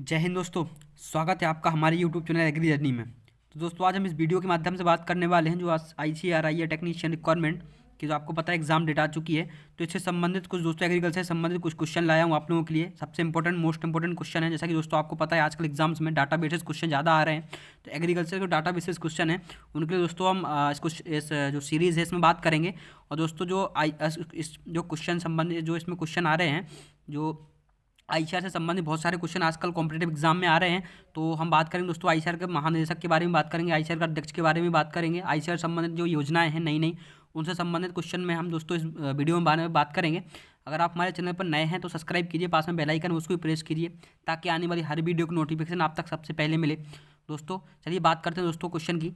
जय हिंद दोस्तों। स्वागत है आपका हमारे यूट्यूब चैनल एग्री जर्नी में। तो दोस्तों आज हम इस वीडियो के माध्यम से बात करने वाले हैं जो आज ICAR है टेक्नीशियन रिक्वायरमेंट की, जो आपको पता है एग्जाम डेट आ चुकी है। तो इससे संबंधित कुछ दोस्तों एग्रीकल्चर से संबंधित कुछ क्वेश्चन लाया हूँ आप लोगों के लिए। सबसे इंपॉर्टेंट मोस्ट इंपॉर्टेंट क्वेश्चन है, जैसा कि दोस्तों आपको पता है आजकल एग्जाम्स में डाटा बेसिस क्वेश्चन ज़्यादा आ रहे हैं। तो एग्रीकल्चर के डाटा बेसिस क्वेश्चन है उनके लिए दोस्तों हम इस जो सीरीज़ है इसमें बात करेंगे। और दोस्तों इस जो क्वेश्चन संबंधित जो इसमें क्वेश्चन आ रहे हैं, जो ICAR से संबंधित बहुत सारे क्वेश्चन आजकल कॉम्पिटेटिव एग्जाम में आ रहे हैं। तो हम बात करेंगे दोस्तों ICAR के महानिदेशक के बारे में बात करेंगे, ICAR का अध्यक्ष के बारे में बात करेंगे, ICAR संबंधित जो योजनाएं हैं नई नई उनसे संबंधित क्वेश्चन में हम दोस्तों इस वीडियो में बारे में बात करेंगे। अगर आप हमारे चैनल पर नए हैं तो सब्सक्राइब कीजिए, पास में बेल आइकन उसको भी प्रेस कीजिए ताकि आने वाली हर वीडियो की नोटिफिकेशन आप तक सबसे पहले मिले। दोस्तों चलिए बात करते हैं दोस्तों क्वेश्चन की।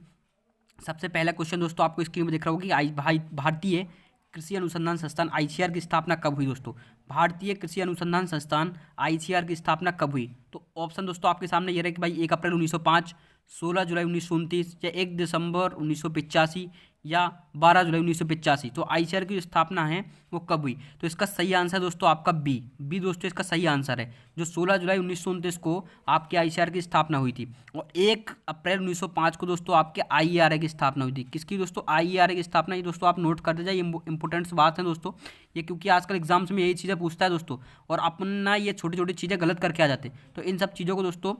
सबसे पहला क्वेश्चन दोस्तों आपको स्क्रीन में दिख रहा होगा कि भारतीय कृषि अनुसंधान संस्थान ICAR की स्थापना कब हुई। दोस्तों भारतीय कृषि अनुसंधान संस्थान ICAR की स्थापना कब हुई? तो ऑप्शन दोस्तों आपके सामने ये रहे कि भाई 1 अप्रैल 1905, 16 जुलाई 1929 या 1 दिसंबर 1985 या 12 जुलाई 1985। तो ICAR की जो स्थापना है वो कब हुई? तो इसका सही आंसर दोस्तों आपका बी दोस्तों इसका सही आंसर है। जो 16 जुलाई 1929 को आपके ICAR की स्थापना हुई थी और 1 अप्रैल 1905 को दोस्तों आपके IERA की स्थापना हुई थी। किसकी दोस्तों? IERA की स्थापना। ये दोस्तों आप नोट करते जाइए, इंपॉर्टेंट बात है दोस्तों ये, क्योंकि आजकल एग्जाम्स में यही चीज़ें पूछता है दोस्तों और अपना ये छोटी छोटी चीज़ें गलत करके आ जाते हैं। तो इन सब चीज़ों को दोस्तों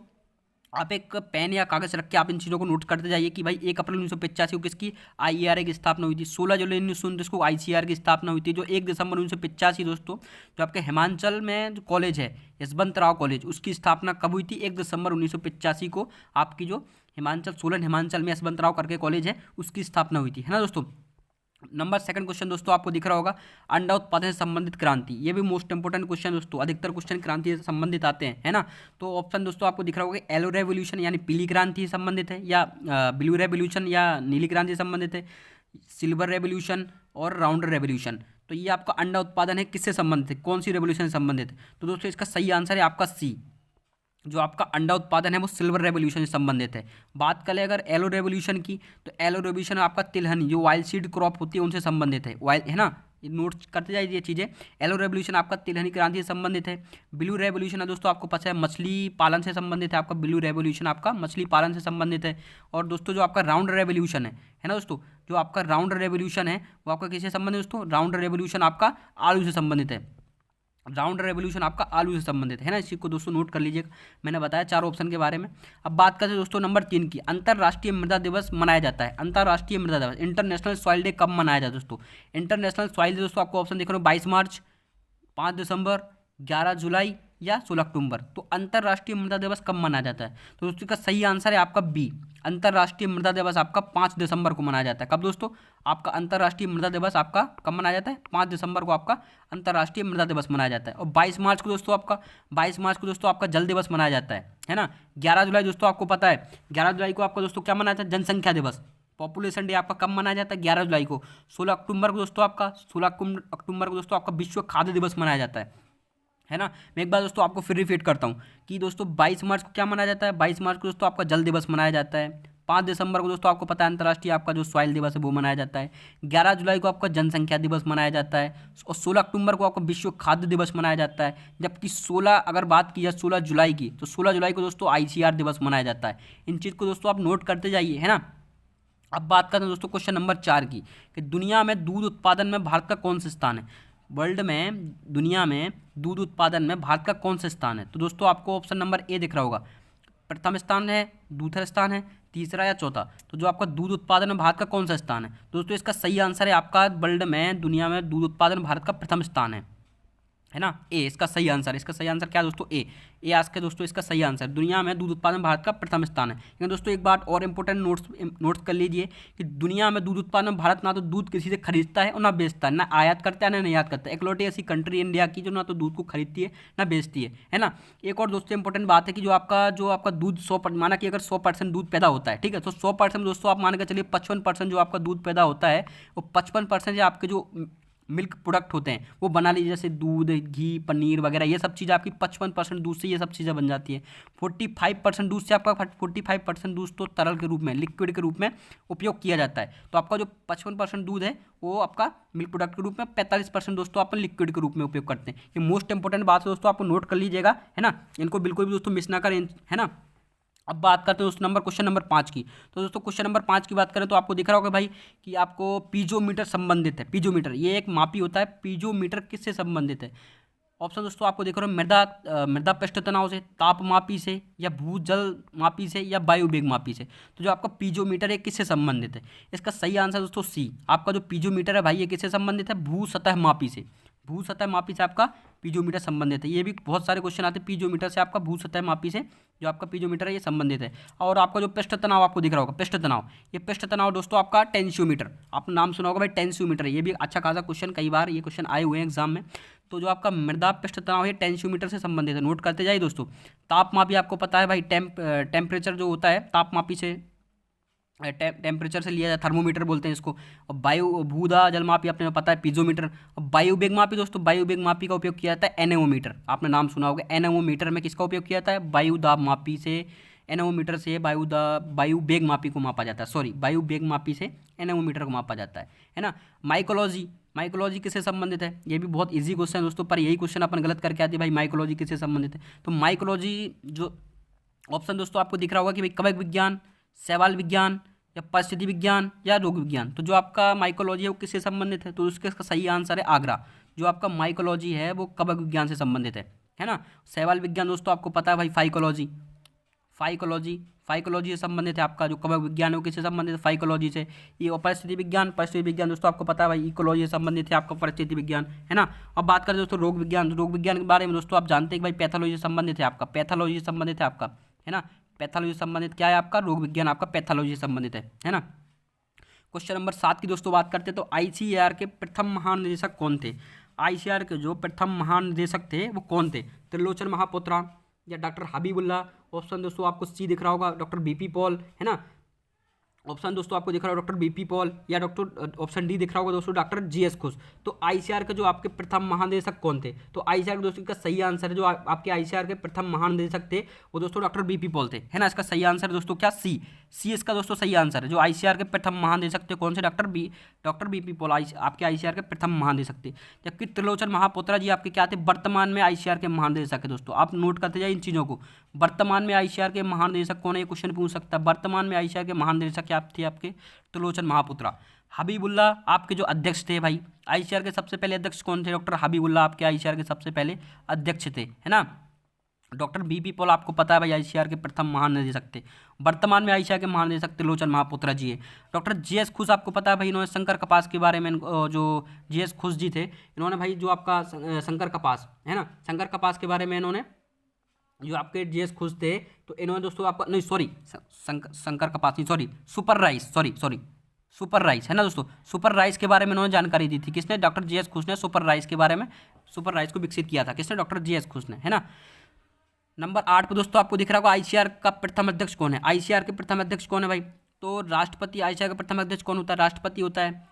आप एक पेन या कागज़ रख के आप इन चीज़ों को नोट करते जाइए कि भाई 1 अप्रैल 1985 को किसकी IERA की स्थापना हुई थी, 16 जुलाई 1929 को ICAR की स्थापना हुई थी, जो 1 दिसंबर 1985 दोस्तों जो आपके हिमाचल में जो कॉलेज है यशवंत राव कॉलेज, उसकी स्थापना कब हुई थी? 1 दिसंबर 1985 को आपकी जो हिमाचल सोलन हिमाचल में यशवंत राव करके कॉलेज है उसकी स्थापना हुई थी, है ना दोस्तों। नंबर सेकंड क्वेश्चन दोस्तों आपको दिख रहा होगा, अंडा उत्पादन से संबंधित क्रांति। ये भी मोस्ट इंपोर्टेंट क्वेश्चन दोस्तों, अधिकतर क्वेश्चन क्रांति से संबंधित आते हैं, है ना। तो ऑप्शन दोस्तों आपको दिख रहा होगा, येलो रेवोल्यूशन यानी पीली क्रांति से संबंधित है, या ब्लू रेवोल्यूशन या नीली क्रांति से संबंधित है, सिल्वर रेवोल्यूशन और राउंड रेवोल्यूशन। तो ये आपका अंडा उत्पादन है किससे संबंधित है, कौन सी रेवोल्यूशन से संबंधित है? तो दोस्तों इसका सही आंसर है आपका सी। जो आपका अंडा उत्पादन है वो सिल्वर रेवोल्यूशन से संबंधित है। बात करें अगर येलो रेवोल्यूशन की, तो येलो रेवोल्यूशन आपका तिलहनी जो वाइल्ड सीड क्रॉप होती है उनसे संबंधित है, वाइल्ड, है ना। ये नोट करते जाइए ये चीज़ें। येलो रेवोल्यूशन आपका तिलहनी क्रांति से संबंधित है। ब्लू रेवोल्यूशन है दोस्तों आपको पता है मछली पालन से संबंधित है, आपका ब्लू रेवोल्यूशन आपका मछली पालन से संबंधित है। और दोस्तों जो आपका राउंड रेवोल्यूशन है ना दोस्तों, जो आपका राउंड रेवोल्यूशन है वो आपका किससे संबंधित है दोस्तों? राउंड रेवोल्यूशन आपका आलू से संबंधित है। राउंड रेवोल्यूशन आपका आलू से संबंधित है ना, इसी को दोस्तों नोट कर लीजिएगा। मैंने बताया चार ऑप्शन के बारे में। अब बात करते हैं दोस्तों नंबर 3 की, अंतर्राष्ट्रीय मृदा दिवस मनाया जाता है। अंतर्राष्ट्रीय मृदा दिवस इंटरनेशनल सॉइल डे कब मनाया जाता है दोस्तों? इंटरनेशनल सॉइल डे दोस्तों आपको ऑप्शन देख रहे हो 22 मार्च, 5 दिसंबर, 11 जुलाई या 16 अक्टूबर। तो अंतर्राष्ट्रीय मृदा दिवस कब मनाया जाता है? तो दोस्तों इसका सही आंसर है आपका बी। अंतर्राष्ट्रीय मृदा दिवस आपका 5 दिसंबर को मनाया जाता है। कब दोस्तों? आपका अंतर्राष्ट्रीय मृदा दिवस आपका कब मनाया जाता है? 5 दिसंबर को आपका अंतर्राष्ट्रीय मृदा दिवस मनाया जाता है। और 22 मार्च को दोस्तों आपका जल दिवस मनाया जाता है ना। 11 जुलाई दोस्तों आपको पता है, 11 जुलाई को आपका दोस्तों क्या मनाया जाता है? जनसंख्या दिवस, पॉपुलेशन डे आपका कब मनाया जाता है? 11 जुलाई को। 16 अक्टूबर को दोस्तों आपका 16 अक्टूबर को दोस्तों आपका विश्व खाद्य दिवस मनाया जाता है ना। मैं एक बार दोस्तों आपको फिर रिपीट करता हूँ कि दोस्तों 22 मार्च को क्या मनाया जाता है? 22 मार्च को दोस्तों आपका जल दिवस मनाया जाता है। 5 दिसंबर को दोस्तों आपको पता है अंतर्राष्ट्रीय आपका जो सॉइल दिवस है वो मनाया जाता है। 11 जुलाई को आपका जनसंख्या दिवस मनाया जाता है और 16 अक्टूबर को आपका विश्व खाद्य दिवस मनाया जाता है। जबकि 16 अगर बात की जाए 16 जुलाई की, तो 16 जुलाई को दोस्तों ICAR दिवस मनाया जाता है। इन चीज़ को दोस्तों आप नोट करते जाइए, है ना। अब बात करते हैं दोस्तों क्वेश्चन नंबर 4 की, कि दुनिया में दूध उत्पादन में भारत का कौन सा स्थान है? वर्ल्ड में, दुनिया में दूध उत्पादन में भारत का कौन सा स्थान है? तो दोस्तों आपको ऑप्शन नंबर ए दिख रहा होगा, प्रथम स्थान है, दूसरा स्थान है, तीसरा या चौथा। तो जो आपका दूध उत्पादन में भारत का कौन सा स्थान है? दोस्तों इसका सही आंसर है आपका वर्ल्ड में, दुनिया में दूध उत्पादन भारत का प्रथम स्थान है ना। ए इसका सही आंसर है। इसका सही आंसर क्या है दोस्तों? ए आज के दोस्तों इसका सही आंसर, दुनिया में दूध उत्पादन भारत का प्रथम स्थान है। लेकिन दोस्तों एक बात और इंपॉर्टेंट नोट्स कर लीजिए कि दुनिया में दूध उत्पादन भारत ना तो दूध किसी से खरीदता है और ना बेचता है, ना आयात करता है ना निर्यात करता है। इकलौती ऐसी कंट्री इंडिया की जो ना तो दूध को खरीदती है ना बेचती है ना। एक और दोस्तों इंपॉर्टेंट बात है कि जो आपका दूध 100%, माना कि अगर 100% दूध पैदा होता है, ठीक है, तो 100% दोस्तों आप मान के चलिए 55% जो आपका दूध पैदा होता है वो 55% आपके जो मिल्क प्रोडक्ट होते हैं वो बना लीजिए, जैसे दूध, घी, पनीर वगैरह, ये सब चीज़ आपकी 55% दूध से ये सब चीज़ें बन जाती है। 45% दूध से आपका 45% दूध तो तरल के रूप में, लिक्विड के रूप में उपयोग किया जाता है। तो आपका जो 55% दूध है वो आपका मिल्क प्रोडक्ट के रूप में, 45% दोस्तों अपन लिक्विड के रूप में उपयोग करते हैं। ये मोस्ट इंपॉर्टेंट बात है दोस्तों, आपको नोट कर लीजिएगा, है ना, इनको बिल्कुल भी दोस्तों मिस ना करें, है ना। अब बात करते हैं दोस्तों क्वेश्चन नंबर 5 की। तो दोस्तों क्वेश्चन नंबर 5 की बात करें तो आपको दिख रहा होगा भाई कि आपको पीजोमीटर संबंधित है। पीजोमीटर ये एक मापी होता है। पीजोमीटर किससे संबंधित है? ऑप्शन दोस्तों आपको दिख रहा है, मृदा पृष्ठ तनाव से, ताप मापी से, या भूजल मापी से, या वायु वेग मापी से। तो जो आपका पीजोमीटर है किससे संबंधित है? इसका सही आंसर दोस्तों सी। आपका जो पीजोमीटर है भाई ये किससे संबंधित है? भू सतह मापी से। भू सतह मापी से आपका पीजोमीटर संबंधित है। ये भी बहुत सारे क्वेश्चन आते हैं पीजोमीटर से, आपका भू सतह मापी से जो आपका पीजोमीटर है ये संबंधित है। और आपका जो पृष्ठ तनाव आपको दिख रहा होगा, पृष्ठ तनाव, ये पृष्ठ तनाव दोस्तों आपका टेंशियोमीटर, आपने नाम सुना होगा भाई, टेंशियोमीटर। ये भी अच्छा खासा क्वेश्चन, कई बार ये क्वेश्चन आए हुए हैं एग्जाम में। तो जो आपका मृदा पृष्ठ तनाव है टेंशियोमीटर से संबंधित है। नोट करते जाइए दोस्तों। तापमापी आपको पता है भाई, टेम्परेचर जो होता है तापमापी से, टेम्परेचर से लिया जाए, थर्मोमीटर बोलते हैं इसको। और वायु भूदा जलमापी अपने पता है पीजोमीटर। और वायु वेग मापी दोस्तों, वायु वेग मापी का उपयोग किया जाता है एनेमोमीटर, आपने नाम सुना होगा। एनेमोमीटर में किसका उपयोग किया जाता है? वायु दाब मापी से, एनेमोमीटर से वायु वेग मापी को मापा जाता है। सॉरी, वायु वेग मापी से एनेमोमीटर को मापा जाता है ना। माइकोलॉजी, माइकोलॉजी किससे संबंधित है? ये भी बहुत इजी क्वेश्चन है दोस्तों, पर यही क्वेश्चन अपन गलत करके आते हैं भाई, माइकोलॉजी किससे संबंधित है? तो माइकोलॉजी जो ऑप्शन दोस्तों आपको दिख रहा होगा कि भाई कवक विज्ञान, शैवाल विज्ञान, या परिस्थिति विज्ञान, या रोग विज्ञान। तो जो आपका माइकोलॉजी है वो किससे संबंधित है? तो उसके इसका सही आंसर है आगरा। जो आपका माइकोलॉजी है वो कवक विज्ञान से संबंधित है ना। शैवाल विज्ञान दोस्तों आपको पता है भाई फाइकोलॉजी, फाइकोलॉजी से संबंधित है। आपका जो कवक विज्ञान है वो किससे संबंधित है? फाइकोलॉजी से। ये परिस्थिति विज्ञान दोस्तों आपको पता है भाई इकोलॉजी से संबंधित है, आपका परिस्थिति विज्ञान, है ना। अब बात करें दोस्तों रोग विज्ञान के बारे में दोस्तों आप जानते हैं कि भाई पैथोलॉजी से संबंधित है, आपका पैथोलॉजी से संबंधित है आपका, है ना। पैथोलॉजी से संबंधित क्या है? आपका रोग विज्ञान आपका पैथोलॉजी से संबंधित है ना। क्वेश्चन नंबर 7 की दोस्तों बात करते हैं तो आईसीएआर के प्रथम महानिदेशक कौन थे? आईसीएआर के जो प्रथम महानिदेशक थे वो कौन थे? त्रिलोचन महापात्रा, या डॉक्टर हबीबुल्ला। ऑप्शन दोस्तों आपको सी दिख रहा होगा, डॉक्टर बीपी पॉल, है ना। ऑप्शन दोस्तों आपको दिख रहा होगा डॉक्टर बीपी पॉल, या डॉक्टर ऑप्शन डी दिख रहा होगा दोस्तों डॉक्टर जीएस खुश। तो आईसीआर के जो आपके प्रथम महानिदेशक कौन थे? तो आईसीआर के दोस्तों का सही आंसर है, जो आपके आईसीआर के प्रथम महानिदेशक थे वो दोस्तों डॉक्टर बीपी पॉल थे, है ना। इसका सही आंसर दोस्तों क्या? सी इसका दोस्तों सही आंसर है। जो आईसीआर के प्रथम महानिदेशक थे कौन से? डॉक्टर बीपी पॉल आपके आईसीआर के प्रथम महानिदेशक थे। जबकि त्रिलोचन महापात्रा जी आपके क्या थे? वर्तमान में आईसीआर के महानिदेशक है दोस्तों। आप नोट करते जाइए इन चीज़ों को। वर्तमान में आईसीआर के महानिदेशक कौन है? ये क्वेश्चन पूछ सकता है। वर्तमान में आईसीआर के महानिदेशक क्या थे? आपके त्रिलोचन महापात्रा। हबीबुल्ला आपके जो अध्यक्ष थे भाई, आईसीआर के सबसे पहले अध्यक्ष कौन थे? डॉक्टर हबीबुल्ला आपके आईसीआर के सबसे पहले अध्यक्ष थे, है ना। डॉक्टर बीपी पॉल आपको पता है भाई आईसीआर के प्रथम महानिदेशक थे। वर्तमान में आईसीआर के महानिदेशक त्रिलोचन महापात्रा जी है। डॉक्टर जीएस खुश आपको पता है भाई, इन्होंने शंकर कपास के बारे में, जो जीएस खुश जी थे इन्होंने भाई जो आपका शंकर कपास है ना, शंकर कपास के बारे में इन्होंने, जो आपके जीएस खुश थे तो इन्होंने दोस्तों आपका नहीं सॉरी शंकर कपास नहीं sorry super rice super rice, है ना दोस्तों। सुपर राइस के बारे में इन्होंने जानकारी दी थी। किसने? डॉक्टर जीएस खुश ने सुपर राइस के बारे में, सुपर राइस को विकसित किया था। किसने? डॉक्टर जीएस खुश ने, है ना। नंबर 8 पे दोस्तों आपको दिख रहा होगा आईसीआर का प्रथम अध्यक्ष कौन है? आईसीआर के प्रथम अध्यक्ष कौन है भाई? तो राष्ट्रपति। आईसीआर का प्रथम अध्यक्ष कौन होता है? राष्ट्रपति होता है,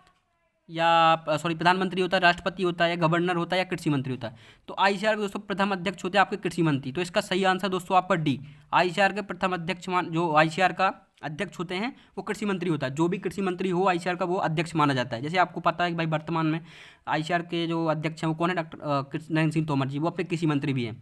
या सॉरी प्रधानमंत्री होता है, राष्ट्रपति होता है, या गवर्नर होता है, या कृषि मंत्री होता है। तो आईसीआर के दोस्तों प्रथम अध्यक्ष होते हैं आपके कृषि मंत्री। तो इसका सही आंसर दोस्तों आपका डी। आईसीआर के प्रथम अध्यक्ष जो आईसीआर का अध्यक्ष होते हैं वो कृषि मंत्री होता है। जो भी कृषि मंत्री हो आईसीआर का वो अध्यक्ष माना जाता है। जैसे आपको पता है कि भाई वर्तमान में आईसीआर के जो अध्यक्ष हैं वो कौन है? डॉक्टर नरेंद्र सिंह तोमर जी, वो अपने कृषि मंत्री भी हैं,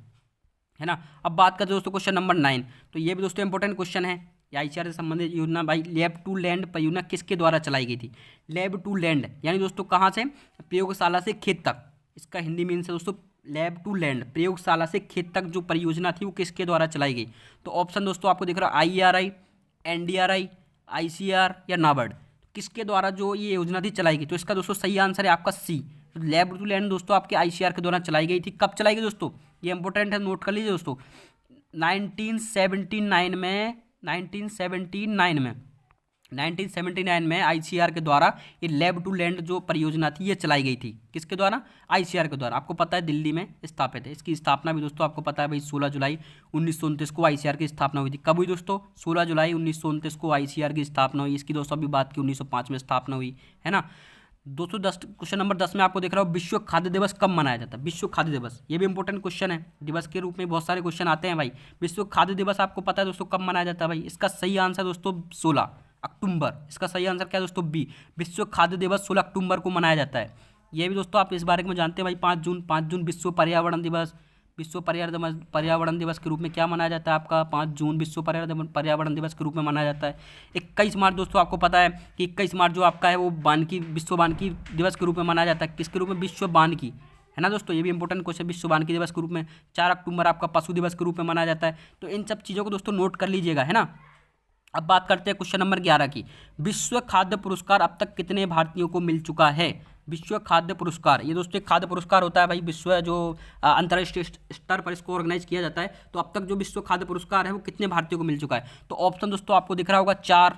है ना। अब बात करते हैं दोस्तों क्वेश्चन नंबर 9। तो ये भी दोस्तों इंपॉर्टेंट क्वेश्चन है। आईसीआर से संबंधित योजना भाई लैब टू लैंड परियोजना किसके द्वारा चलाई गई थी? लैब टू लैंड यानी दोस्तों कहाँ से? प्रयोगशाला से खेत तक। इसका हिंदी मीन्स है दोस्तों लैब टू लैंड, प्रयोगशाला से खेत तक जो परियोजना थी वो किसके द्वारा चलाई गई? तो ऑप्शन दोस्तों आपको दिख रहा है IRI, NDRI, ICR या नाबार्ड। किसके द्वारा जो ये योजना थी चलाई गई? तो इसका दोस्तों सही आंसर है आपका सी। लैब टू लैंड दोस्तों आपके आईसीआर के द्वारा चलाई गई थी। कब चलाई गई दोस्तों? ये इंपॉर्टेंट है, नोट कर लीजिए दोस्तों। 1979 में आईसीआर के द्वारा ये लैब टू लैंड जो परियोजना थी ये चलाई गई थी। किसके द्वारा? आईसीआर के द्वारा। आपको पता है दिल्ली में स्थापित है। इसकी स्थापना भी दोस्तों आपको पता है भाई 16 जुलाई 1929 को आईसीआर की स्थापना हुई थी। कब हुई दोस्तों? 16 जुलाई 1929 को आईसीआर की स्थापना हुई। इसकी दोस्तों अभी बात की 1905 में स्थापना हुई, है ना। दोस्तों 10 क्वेश्चन नंबर 10 में आपको देख रहा हूँ, विश्व खाद्य दिवस कब मनाया जाता है? विश्व खाद्य दिवस, ये भी इंपॉर्टेंट क्वेश्चन है, दिवस के रूप में बहुत सारे क्वेश्चन आते हैं भाई। विश्व खाद्य दिवस आपको पता है दोस्तों कब मनाया जाता है भाई? इसका सही आंसर दोस्तों 16 अक्टूबर। इसका सही आंसर क्या है दोस्तों? बी, विश्व खाद्य दिवस 16 अक्टूबर को मनाया जाता है। ये भी दोस्तों आप इस बारे में जानते हैं भाई, 5 जून विश्व पर्यावरण दिवस। विश्व पर्यावरण दिवस के रूप में क्या मनाया जाता है आपका? 5 जून विश्व पर्यावरण दिवस के रूप में मनाया जाता है। 21 मार्च दोस्तों आपको पता है कि 21 मार्च जो आपका है वो विश्व वानिकी दिवस के रूप में मनाया जाता है। किसके रूप में? विश्व वानिकी, है ना दोस्तों, ये भी इंपॉर्टेंट क्वेश्चन, विश्व वानिकी दिवस के रूप में। 4 अक्टूबर आपका पशु दिवस के रूप में मनाया जाता है। तो इन सब चीज़ों को दोस्तों नोट कर लीजिएगा, है ना। अब बात करते हैं क्वेश्चन नंबर 11 की। विश्व खाद्य पुरस्कार अब तक कितने भारतीयों को मिल चुका है? विश्व खाद्य पुरस्कार, ये दोस्तों एक खाद्य पुरस्कार होता है भाई, विश्व जो अंतर्राष्ट्रीय स्तर पर इसको ऑर्गेनाइज किया जाता है। तो अब तक जो विश्व खाद्य पुरस्कार है वो कितने भारतीयों को मिल चुका है? तो ऑप्शन दोस्तों आपको दिख रहा होगा 4,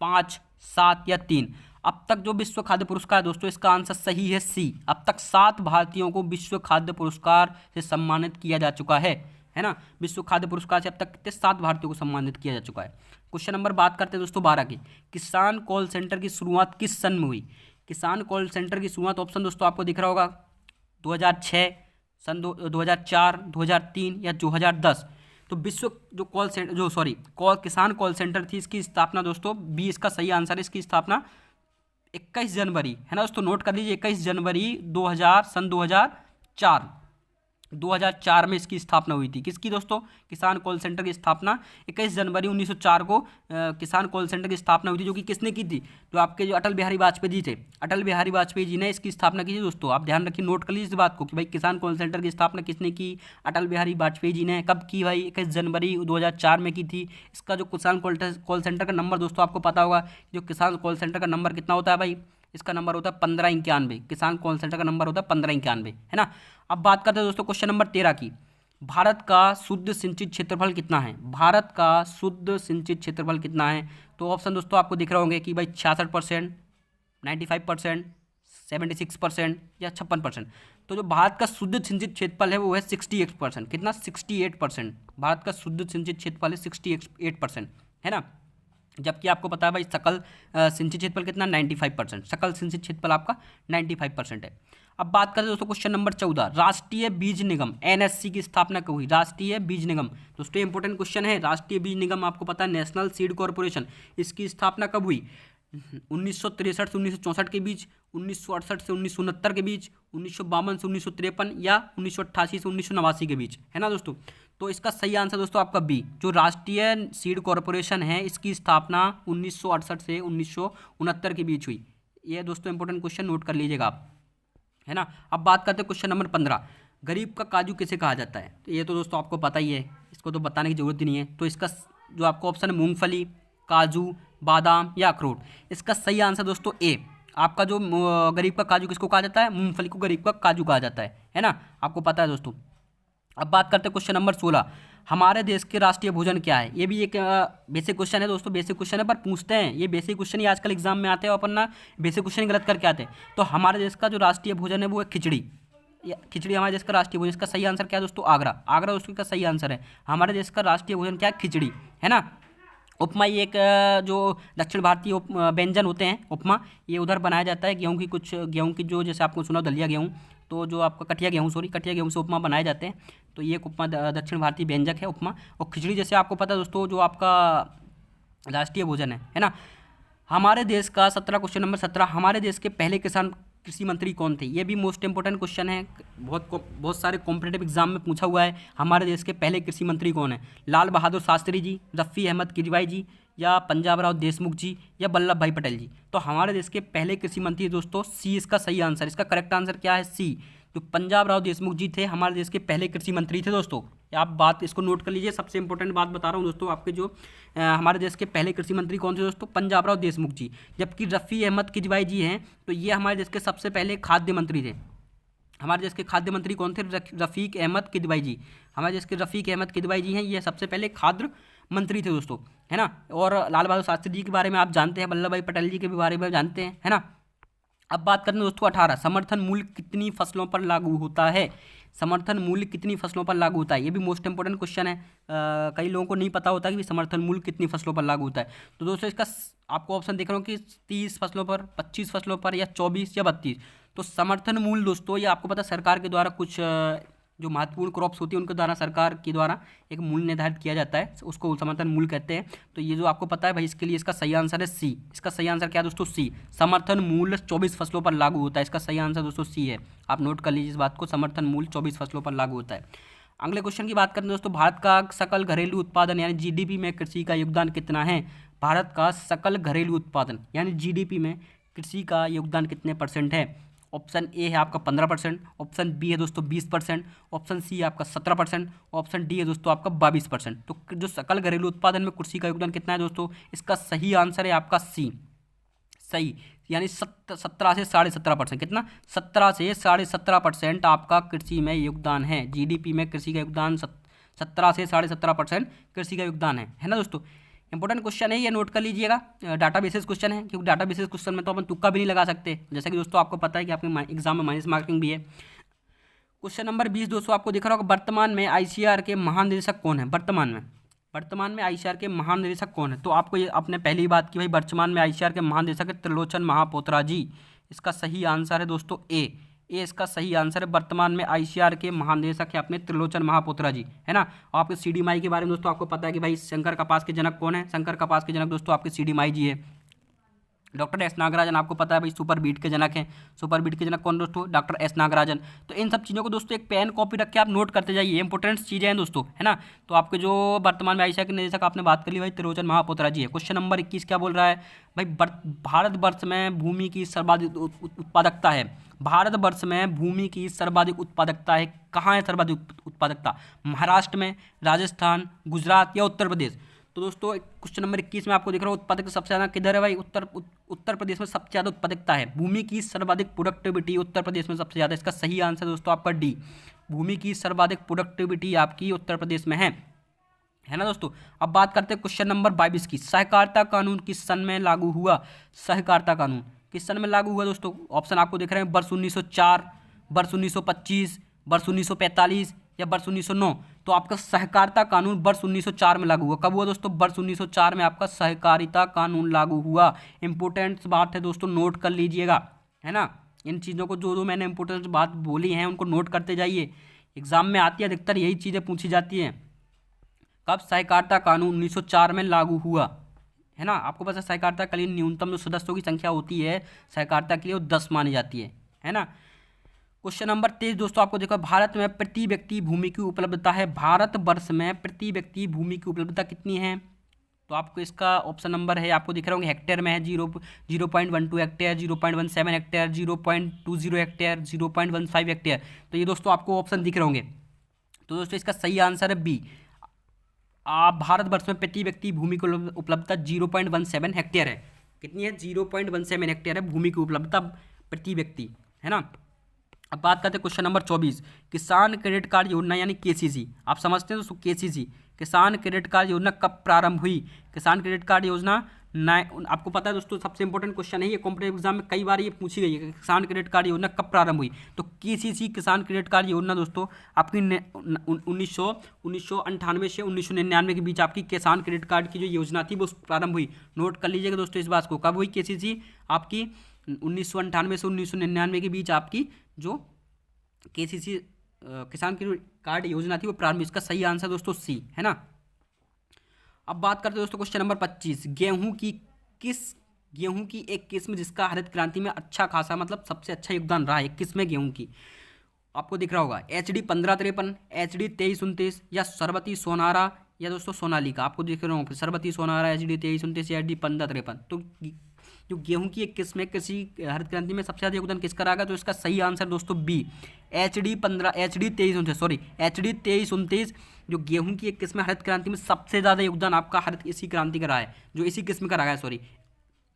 5, 7 या 3। अब तक जो विश्व खाद्य पुरस्कार है दोस्तों, इसका आंसर सही है सी। अब तक 7 भारतीयों को विश्व खाद्य पुरस्कार से सम्मानित किया जा चुका है ना। विश्व खाद्य पुरस्कार से अब तक कितने? 7 भारतीयों को सम्मानित किया जा चुका है। क्वेश्चन नंबर बात करते हैं दोस्तों 12 की। किसान कॉल सेंटर की शुरुआत किस सन में हुई? किसान कॉल सेंटर की शुरुआत, ऑप्शन दोस्तों आपको दिख रहा होगा 2006, सन 2004, 2003 या 2010। तो विश्व जो किसान कॉल सेंटर थी, इसकी स्थापना दोस्तों बी इसका सही आंसर है। इसकी स्थापना 21 जनवरी, है ना दोस्तों, नोट कर लीजिए, 21 जनवरी 2004 में इसकी स्थापना हुई थी। किसकी दोस्तों? किसान कॉल सेंटर की स्थापना 21 जनवरी 1904 को किसान कॉल सेंटर की स्थापना हुई थी, जो कि किसने की थी? जो आपके जो अटल बिहारी वाजपेयी जी थे, अटल बिहारी वाजपेयी जी ने इसकी स्थापना की थी दोस्तों। आप ध्यान रखिए, नोट कर लीजिए इस बात को कि भाई किसान कॉल सेंटर की स्थापना किसने की? अटल बिहारी वाजपेयी जी ने। कब की भाई? 21 जनवरी 2004 में की थी। इसका जो किसान कॉल सेंटर का नंबर दोस्तों आपको पता होगा, जो किसान कॉल सेंटर का नंबर कितना होता है भाई? इसका नंबर होता है 1591। किसान कॉल सेंटर का नंबर होता है 1591, है ना। अब बात करते हैं दोस्तों क्वेश्चन नंबर 13 की। भारत का शुद्ध सिंचित क्षेत्रफल कितना है? भारत का शुद्ध सिंचित क्षेत्रफल कितना है? तो ऑप्शन दोस्तों आपको दिख रहे होंगे कि भाई 66%, 95%, 76% या 56%। तो जो भारत का शुद्ध सिंचित क्षेत्रफल है वो है 68%। कितना? 68%। भारत का शुद्ध सिंचित क्षेत्रफल है 68%, है ना। जबकि आपको पता है भाई सकल सिंचित क्षेत्रफल कितना? 95%। सकल सिंचित क्षेत्रफल आपका 95% है। अब बात करें दोस्तों क्वेश्चन नंबर 14, राष्ट्रीय बीज निगम एनएससी की स्थापना कब हुई? राष्ट्रीय बीज निगम दोस्तों इंपॉर्टेंट क्वेश्चन है। राष्ट्रीय बीज निगम आपको पता है, नेशनल सीड कॉर्पोरेशन, इसकी स्थापना कब हुई? 1963 से 1964 के बीच, 1968 से 1969 के बीच, 1952 से 1953 या 1988 से 1989 के बीच, है ना दोस्तों। तो इसका सही आंसर दोस्तों आपका बी, जो राष्ट्रीय सीड कॉर्पोरेशन है इसकी स्थापना 1968 से 1969 के बीच हुई। ये दोस्तों इंपॉर्टेंट क्वेश्चन नोट कर लीजिएगा आप, है ना। अब बात करते हैं क्वेश्चन नंबर 15, गरीब का काजू किसे कहा जाता है? तो ये तो दोस्तों आपको पता ही है, इसको तो बताने की जरूरत ही नहीं है। तो इसका जो आपको ऑप्शन है मूंगफली, काजू, बादाम या अखरोट, इसका सही आंसर दोस्तों ए। आपका जो गरीब का काजू किसको कहा जाता है? मूंगफली को गरीब का काजू कहा जाता है ना, आपको पता है दोस्तों। अब बात करते हैं क्वेश्चन नंबर 16, हमारे देश के राष्ट्रीय भोजन क्या है? ये भी एक बेसिक क्वेश्चन है दोस्तों, बेसिक क्वेश्चन है पर पूछते हैं, ये बेसिक क्वेश्चन ही आजकल एग्जाम में आते हैं और अपन ना बेसिक क्वेश्चन गलत करके आते हैं। तो हमारे देश का जो राष्ट्रीय भोजन है वो है खिचड़ी। खिचड़ी हमारे देश का राष्ट्रीय भोजन, इसका सही आंसर क्या है दोस्तों? आगरा। आगरा दोस्तों का सही आंसर है। हमारे देश का राष्ट्रीय भोजन क्या है? खिचड़ी, है ना। उपमा, ये एक जो दक्षिण भारतीय व्यंजन होते हैं उपमा, ये उधर बनाया जाता है गेहूं की जो, जैसे आपको सुना दलिया गेहूं, तो जो आपका कटिया गेहूं से उपमा बनाए जाते हैं। तो ये एक उपमा दक्षिण भारतीय व्यंजक है उपमा। और खिचड़ी जैसे आपको पता है दोस्तों जो आपका राष्ट्रीय भोजन है ना। हमारे देश का 17 क्वेश्चन नंबर 17, हमारे देश के पहले कृषि मंत्री कौन थे? ये भी मोस्ट इंपोर्टेंट क्वेश्चन है, बहुत सारे कॉम्पिटेटिव एग्जाम में पूछा हुआ है। हमारे देश के पहले कृषि मंत्री कौन है? लाल बहादुर शास्त्री जी, रफ़ी अहमद किदवाई जी या पंजाब राव देशमुख जी या वल्लभ भाई पटेल जी। तो हमारे देश के पहले कृषि मंत्री दोस्तों सी इसका सही आंसर। इसका करेक्ट आंसर क्या है? सी। तो पंजाब राव देशमुख जी थे हमारे देश के पहले कृषि मंत्री थे दोस्तों। आप बात इसको नोट कर लीजिए, सबसे इंपॉर्टेंट बात बता रहा हूँ दोस्तों आपके जो हमारे देश के पहले कृषि मंत्री कौन थे दोस्तों? पंजाब राव देशमुख जी। जबकि रफ़ी अहमद किदवाई जी हैं, तो ये हमारे देश के सबसे पहले खाद्य मंत्री थे। हमारे देश के खाद्य मंत्री कौन थे? रफ़ीक अहमद किदवाई जी। हमारे देश के रफ़ीक अहमद किदवाई जी हैं, ये सबसे पहले खाद्य मंत्री थे दोस्तों, है ना। और लाल बहादुर शास्त्री जी के बारे में आप जानते हैं, वल्लभ भाई पटेल जी के बारे में जानते हैं, है ना। अब बात करते हैं दोस्तों 18, समर्थन मूल्य कितनी फसलों पर लागू होता है? समर्थन मूल्य कितनी फसलों पर लागू होता है? ये भी मोस्ट इंपोर्टेंट क्वेश्चन है। कई लोगों को नहीं पता होता कि समर्थन मूल्य कितनी फसलों पर लागू होता है। तो दोस्तों इसका आपको ऑप्शन देख रहा हूँ कि 30 फसलों पर, 25 फसलों पर, या 24 या 32। तो समर्थन मूल्य दोस्तों ये आपको पता सरकार के द्वारा कुछ जो महत्वपूर्ण क्रॉप्स होती है उनके द्वारा, सरकार के द्वारा एक मूल्य निर्धारित किया जाता है, उसको समर्थन मूल्य कहते हैं। तो ये जो आपको पता है भाई, इसके लिए इसका सही आंसर है सी। इसका सही आंसर क्या है दोस्तों? सी। समर्थन मूल्य 24 फसलों पर लागू होता है। इसका सही आंसर दोस्तों सी है। आप नोट कर लीजिए इस बात को, समर्थन मूल्य 24 फसलों पर लागू होता है। अगले क्वेश्चन की बात करें दोस्तों, भारत का सकल घरेलू उत्पादन यानी जीडीपी में कृषि का योगदान कितना है? भारत का सकल घरेलू उत्पादन यानी जीडीपी में कृषि का योगदान कितने परसेंट है? ऑप्शन ए है आपका 15%, ऑप्शन बी है दोस्तों 20%, ऑप्शन सी है आपका 17%, ऑप्शन डी है दोस्तों आपका 22%। तो जो सकल घरेलू उत्पादन में कृषि का योगदान कितना है दोस्तों? इसका सही आंसर है आपका सी। सही, यानी 17 से 17.5%। कितना? 17 से 17.5% आपका कृषि में योगदान है। जीडीपी में कृषि का योगदान 17 से 17.5% कृषि का योगदान है ना दोस्तों। इंपॉर्टेंट क्वेश्चन है, ये नोट कर लीजिएगा। डाटा बेसिस क्वेश्चन है, क्योंकि डाटा बेसिस क्वेश्चन में तो अपन तुक्का भी नहीं लगा सकते, जैसा कि दोस्तों आपको पता है कि आपके एग्जाम में माइनस मार्किंग भी है। क्वेश्चन नंबर 20 दोस्तों आपको दिख रहा होगा, वर्तमान में आईसीआर के महानिदेशक कौन है? वर्तमान में आईसीआर के महानिदेशक कौन है? तो आपको ये आपने पहली ही बात की भाई, वर्तमान में आईसीआर के महानिदेशक है त्रिलोचन महापोत्रा जी। इसका सही आंसर है दोस्तों ए। इसका सही आंसर है। वर्तमान में आईसीआर के महानिदेशक है अपने त्रिलोचन महापोत्रा जी, है ना। आपके सीडी माई के बारे में दोस्तों आपको पता है कि भाई शंकर कपास के जनक कौन है? शंकर कपास के जनक दोस्तों आपके सीडी माई जी है। डॉक्टर एस नागराजन आपको पता है भाई सुपर बीट के जनक हैं। सुपर बीट के जनक कौन दोस्तों? Doctor S Nagarajan. तो इन सब चीज़ों को दोस्तों एक पेन कॉपी रख के आप नोट करते जाइए, इंपोर्टेंट चीज़ें हैं दोस्तों, है ना। तो आपके जो वर्तमान में आईसीआर के निदेशक आपने बात कर ली भाई, त्रिलोचन महापोत्रा जी है। क्वेश्चन नंबर 21 क्या बोल रहा है भाई, भारतवर्ष में भूमि की सर्वाधिक उत्पादकता है। भारतवर्ष में भूमि की सर्वाधिक उत्पादकता है, कहाँ है सर्वाधिक उत्पादकता? महाराष्ट्र में, राजस्थान, गुजरात या उत्तर प्रदेश? तो दोस्तों क्वेश्चन नंबर 21 में आपको दिख रहा है उत्पादक सबसे ज़्यादा किधर है भाई? उत्तर प्रदेश में सबसे ज़्यादा उत्पादकता है। भूमि की सर्वाधिक प्रोडक्टिविटी उत्तर प्रदेश में सबसे ज़्यादा। इसका सही आंसर दोस्तों आपका डी। भूमि की सर्वाधिक प्रोडक्टिविटी आपकी उत्तर प्रदेश में है ना दोस्तों। अब बात करते हैं क्वेश्चन नंबर 22 की। सहकारिता कानून किस सन में लागू हुआ? सहकारिता कानून किस सन में लागू हुआ दोस्तों? ऑप्शन आपको दिख रहे हैं, वर्ष 1904, वर्ष 1925, वर्ष 1945 या वर्ष 1909। तो आपका सहकारिता कानून वर्ष 1904 में लागू हुआ। कब हुआ दोस्तों? वर्ष 1904 में आपका सहकारिता कानून लागू हुआ। इंपॉर्टेंट बात है दोस्तों, नोट कर लीजिएगा, है ना। इन चीज़ों को जो मैंने इंपॉर्टेंट बात बोली हैं उनको नोट करते जाइए। एग्जाम में आती है, अधिकतर यही चीज़ें पूछी जाती हैं। कब सहकारिता कानून 1904 में लागू हुआ, है ना। आपको पता है सहकारिता के लिए न्यूनतम जो सदस्यों की संख्या होती है सहकारिता के लिए वो 10 मानी जाती है ना। क्वेश्चन नंबर 23 दोस्तों आपको देखो, भारत में प्रति व्यक्ति भूमि की उपलब्धता है। भारतवर्ष में प्रति व्यक्ति भूमि की उपलब्धता कितनी है? तो आपको इसका ऑप्शन नंबर है, आपको दिख रहा होगा हेक्टेयर में है। 0.12 हेक्टेयर, 0.17 हेक्टेयर, 0.20 हेक्टेयर, 0.15 हेक्टेयर। तो ये दोस्तों आपको ऑप्शन दिख रहे होंगे। तो दोस्तों इसका सही आंसर है बी। आप भारतवर्ष में प्रति व्यक्ति भूमि की उपलब्धता 0.17 हेक्टेयर है। कितनी है? 0.17 हेक्टेयर है भूमि की उपलब्धता प्रति व्यक्ति, है ना। अब बात करते हैं क्वेश्चन नंबर 24, किसान क्रेडिट कार्ड योजना यानी केसीसी। आप समझते हैं दोस्तों केसीसी, किसान क्रेडिट कार्ड योजना कब प्रारंभ हुई? किसान क्रेडिट कार्ड योजना आपको पता है दोस्तों, सबसे इंपॉर्टेंट क्वेश्चन है ये, कॉम्पिटेटिव एग्जाम में कई बार ये पूछी गई है कि किसान क्रेडिट कार्ड योजना कब प्रारंभ हुई। तो केसीसी किसान क्रेडिट कार्ड योजना दोस्तों आपकी 1998 से 1999 के बीच आपकी किसान क्रेडिट कार्ड की जो योजना थी वो प्रारंभ हुई। नोट कर लीजिएगा दोस्तों इस बात को, कब हुई केसीसी आपकी 1998 से 1999 के बीच आपकी जो केसीसी किसान क्रेडिट कार्ड योजना थी वो प्रारंभ। इसका सही आंसर दोस्तों सी, है ना। अब बात करते हैं दोस्तों क्वेश्चन नंबर 25, गेहूं की एक किस्म जिसका हरित क्रांति में अच्छा खासा मतलब सबसे अच्छा योगदान रहा है, एक किस्म है गेहूं की, आपको दिख रहा होगा HD 1553, HD 2329 या सरबती सोनारा या दोस्तों सोनालिका। आपको दिख रहा होगा सरबती सोनारा, HD 2329 या HD 1553। तो जो गेहूं की एक किस्म है कृषि हरित क्रांति में सबसे ज़्यादा योगदान किसका रहा? तो इसका सही आंसर दोस्तों बी, HD 2329 जो गेहूं की एक किस्म हरित क्रांति में सबसे ज़्यादा योगदान आपका इसी क्रांति का रहा है, जो इसी किस्म का रहा है, सॉरी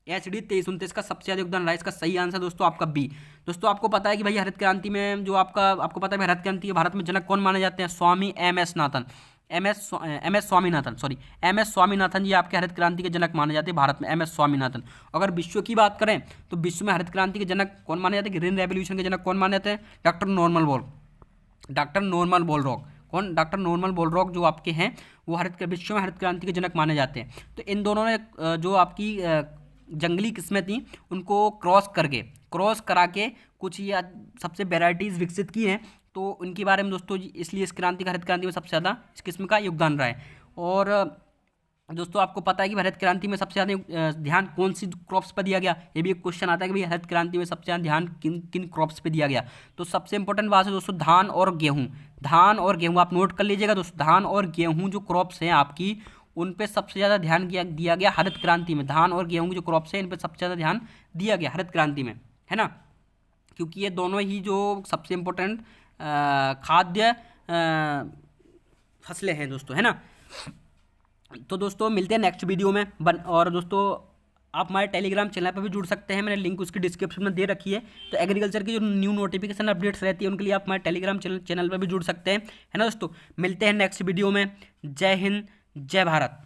HD 2329 का सबसे ज़्यादा योगदान रहा है। इसका सही आंसर दोस्तों आपका बी। दोस्तों आपको पता है कि भाई हरित क्रांति में जो आपको पता है हरित क्रांति के भारत में जनक कौन माने जाते हैं? स्वामी एम एस स्वामीनाथन जी आपके हरित क्रांति के जनक माने जाते हैं भारत में, MS स्वामीनाथन। अगर विश्व की बात करें तो विश्व में हरित क्रांति के जनक कौन माने जाते हैं? ग्रीन रेवोल्यूशन के जनक कौन माने जाते हैं? Doctor Norman bore. Doctor Norman Borlaug. कौन? डॉक्टर नॉर्मन बोरलॉग जो आपके हैं वो विश्व में हरित क्रांति के जनक माने जाते हैं। तो इन दोनों ने जो आपकी जंगली किस्में थी उनको क्रॉस करा के कुछ ये सबसे वेराइटीज़ विकसित की हैं। तो उनके बारे में दोस्तों इसलिए इस क्रांति का हरित क्रांति में सबसे ज़्यादा इस किस्म का योगदान रहा है। और दोस्तों आपको पता है कि हरित क्रांति में सबसे ज़्यादा ध्यान कौन सी क्रॉप्स पर दिया गया? ये भी एक क्वेश्चन आता है कि भाई हरित क्रांति में सबसे ज़्यादा ध्यान किन किन क्रॉप्स पे दिया गया? तो सबसे इंपॉर्टेंट बात है दोस्तों धान और गेहूँ। धान और गेहूँ आप नोट कर लीजिएगा दोस्तों। धान और गेहूँ जो क्रॉप्स हैं आपकी, उन पे सबसे ज़्यादा ध्यान दिया गया हरित क्रांति में। धान और गेहूँ की जो क्रॉप्स हैं इन पर सबसे ज़्यादा ध्यान दिया गया हरित क्रांति में, है ना, क्योंकि ये दोनों ही जो सबसे इम्पोर्टेंट खाद्य फसलें हैं दोस्तों, है ना। तो दोस्तों मिलते हैं नेक्स्ट वीडियो में और दोस्तों आप हमारे टेलीग्राम चैनल पर भी जुड़ सकते हैं, मैंने लिंक उसकी डिस्क्रिप्शन में दे रखी है। तो एग्रीकल्चर की जो न्यू नोटिफिकेशन अपडेट्स रहती है उनके लिए आप हमारे टेलीग्राम चैनल पर भी जुड़ सकते हैं, है ना दोस्तों। मिलते हैं नेक्स्ट वीडियो में। जय हिंद, जय भारत।